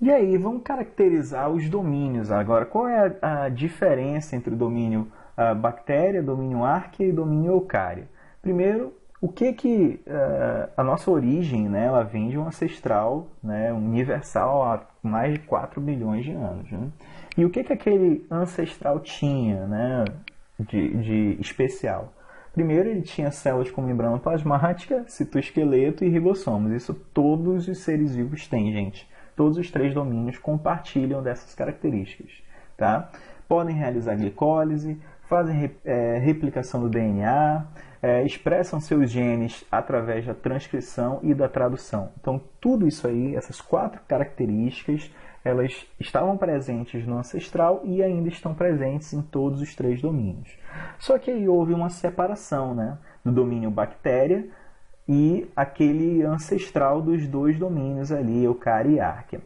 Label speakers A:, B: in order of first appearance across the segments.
A: E aí, vamos caracterizar os domínios agora. Qual é a diferença entre o domínio bactéria, domínio arquea e domínio eucária? Primeiro, o que a nossa origem, né, ela vem de um ancestral, né, universal há mais de 4 bilhões de anos. Né? E o que aquele ancestral tinha, né, de especial? Primeiro, ele tinha células com membrana plasmática, citoesqueleto e ribossomos. Isso todos os seres vivos têm, gente. Todos os 3 domínios compartilham dessas características. Tá? Podem realizar glicólise, fazem replicação do DNA, expressam seus genes através da transcrição e da tradução. Então, tudo isso aí, essas 4 características, elas estavam presentes no ancestral e ainda estão presentes em todos os 3 domínios. Só que aí houve uma separação, né, do domínio bactéria e aquele ancestral dos 2 domínios ali, eucária e arquea.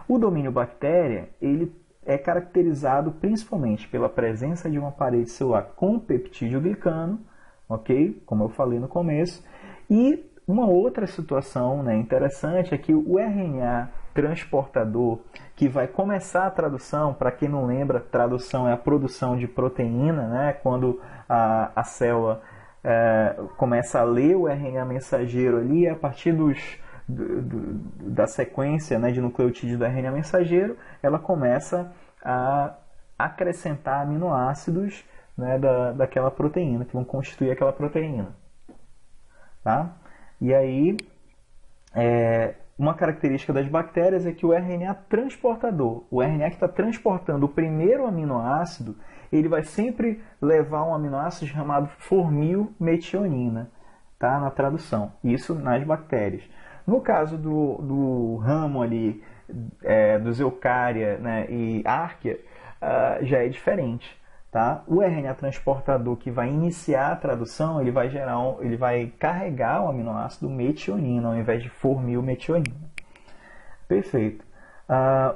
A: O domínio bactéria, ele é caracterizado principalmente pela presença de uma parede celular com peptídeo glicano, ok? Como eu falei no começo. E uma outra situação, né, interessante é que o RNA transportador, que vai começar a tradução, para quem não lembra, tradução é a produção de proteína, né? Quando a célula começa a ler o RNA mensageiro ali, a partir da sequência, né, de nucleotídeos do RNA mensageiro, ela começa a acrescentar aminoácidos, né, daquela proteína, que vão constituir aquela proteína. Tá? E aí, uma característica das bactérias é que o RNA transportador, o RNA que está transportando o primeiro aminoácido, ele vai sempre levar um aminoácido chamado formilmetionina, tá? Na tradução. Isso nas bactérias. No caso do ramo ali, dos eucária, né, e arquea, já é diferente. Tá? O RNA transportador que vai iniciar a tradução, ele vai carregar o aminoácido metionina ao invés de formilmetionina. Perfeito.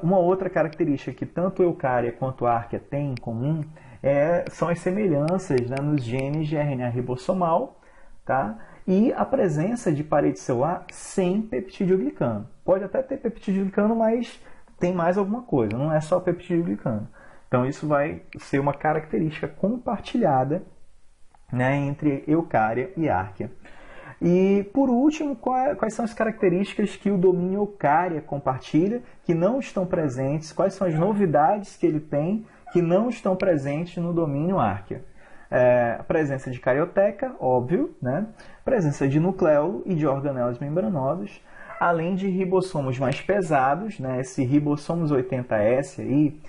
A: Uma outra característica que tanto eucária quanto arquea têm em comum são as semelhanças, né, nos genes de RNA ribossomal, tá? E a presença de parede celular sem peptídeo glicano. Pode até ter peptídeo glicano, mas tem mais alguma coisa, não é só peptídeo glicano. Então, isso vai ser uma característica compartilhada, né, entre eucária e arquea. E, por último, quais são as características que o domínio eucária compartilha, que não estão presentes, quais são as novidades que ele tem, que não estão presentes no domínio arquea. A presença de carioteca, óbvio, né? Presença de nucleolo e de organelas membranosas, além de ribossomos mais pesados, né? Esse ribossomos 80S aí,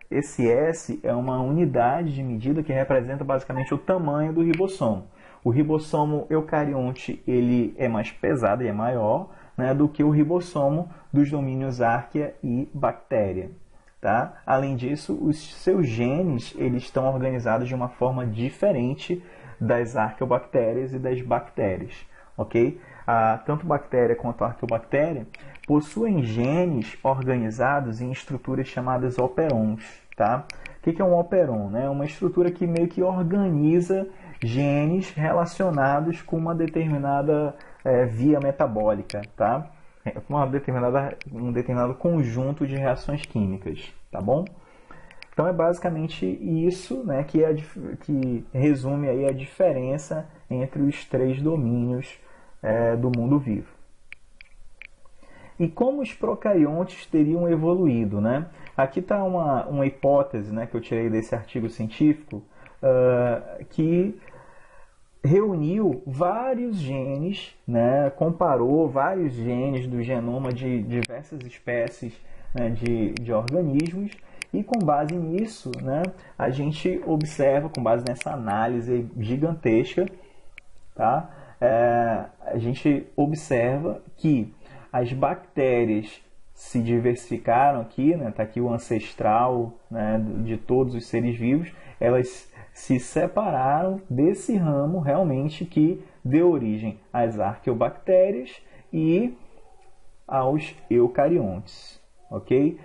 A: esse S é uma unidade de medida que representa basicamente o tamanho do ribossomo. O ribossomo eucarionte ele é mais pesado e é maior, né, do que o ribossomo dos domínios arquea e bactéria. Tá? Além disso, os seus genes eles estão organizados de uma forma diferente das arqueobactérias e das bactérias. Okay? Tanto bactéria quanto arqueobactéria possuem genes organizados em estruturas chamadas operons. Tá? O que é um operon? É uma estrutura que meio que organiza genes relacionados com uma determinada via metabólica, tá? Um determinado conjunto de reações químicas, tá bom? Então é basicamente isso, né, que resume aí a diferença entre os 3 domínios do mundo vivo. E como os procariontes teriam evoluído, né? Aqui está uma hipótese, né, que eu tirei desse artigo científico, que reuniu vários genes, né, comparou vários genes do genoma de diversas espécies, né, de organismos, e com base nisso, né, a gente observa, com base nessa análise gigantesca, tá, a gente observa que as bactérias se diversificaram aqui, né, tá aqui o ancestral, né, de todos os seres vivos, elas se separaram desse ramo realmente que deu origem às arqueobactérias e aos eucariontes, ok?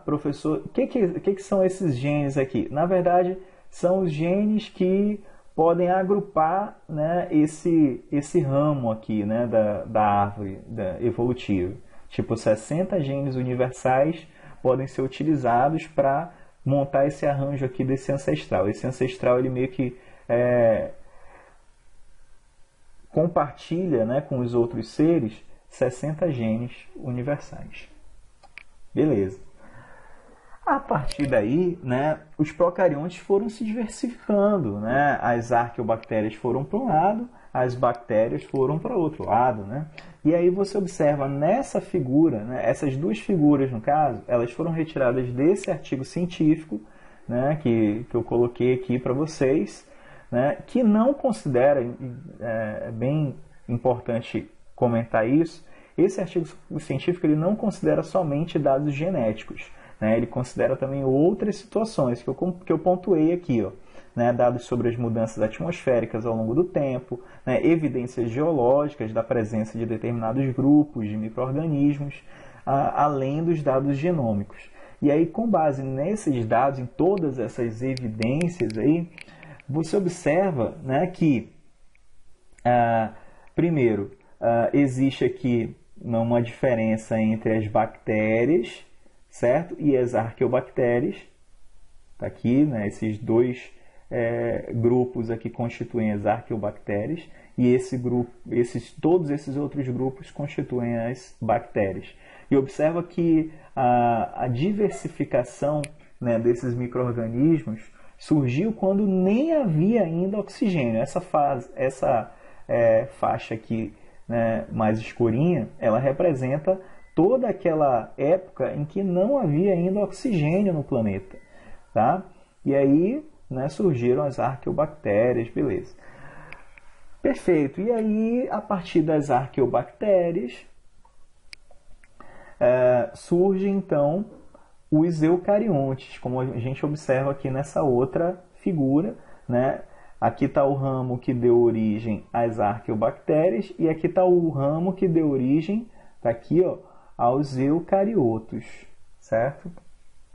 A: Professor, o que são esses genes aqui? Na verdade, são os genes que podem agrupar, né, esse ramo aqui, né, da árvore evolutiva. tipo 60 genes universais podem ser utilizados para montar esse arranjo aqui desse ancestral. Esse ancestral ele meio que compartilha, né, com os outros seres 60 genes universais. Beleza. A partir daí, né, os procariontes foram se diversificando, né? As arqueobactérias foram para um lado, as bactérias foram para o outro lado, né? E aí você observa nessa figura, né, essas duas figuras, no caso, elas foram retiradas desse artigo científico, né, que eu coloquei aqui para vocês, né, que não considera, é bem importante comentar isso, esse artigo científico ele não considera somente dados genéticos, né, ele considera também outras situações que eu pontuei aqui, ó, né, dados sobre as mudanças atmosféricas ao longo do tempo, né, evidências geológicas da presença de determinados grupos de micro-organismos, além dos dados genômicos. E aí, com base nesses dados, em todas essas evidências aí, você observa, né, que, primeiro, existe aqui uma diferença entre as bactérias, certo? E as arqueobactérias. Tá aqui, né, esses dois grupos aqui constituem as arqueobactérias e todos esses outros grupos constituem as bactérias. E observa que a diversificação, né, desses micro-organismos surgiu quando nem havia ainda oxigênio. Essa faixa aqui, né, mais escurinha, ela representa toda aquela época em que não havia ainda oxigênio no planeta. Tá? E aí, né, surgiram as arqueobactérias, beleza. Perfeito. E aí, a partir das arqueobactérias, surge então os eucariontes, como a gente observa aqui nessa outra figura, né? Aqui está o ramo que deu origem às arqueobactérias e aqui está o ramo que deu origem, tá aqui, ó, aos eucariotos, certo?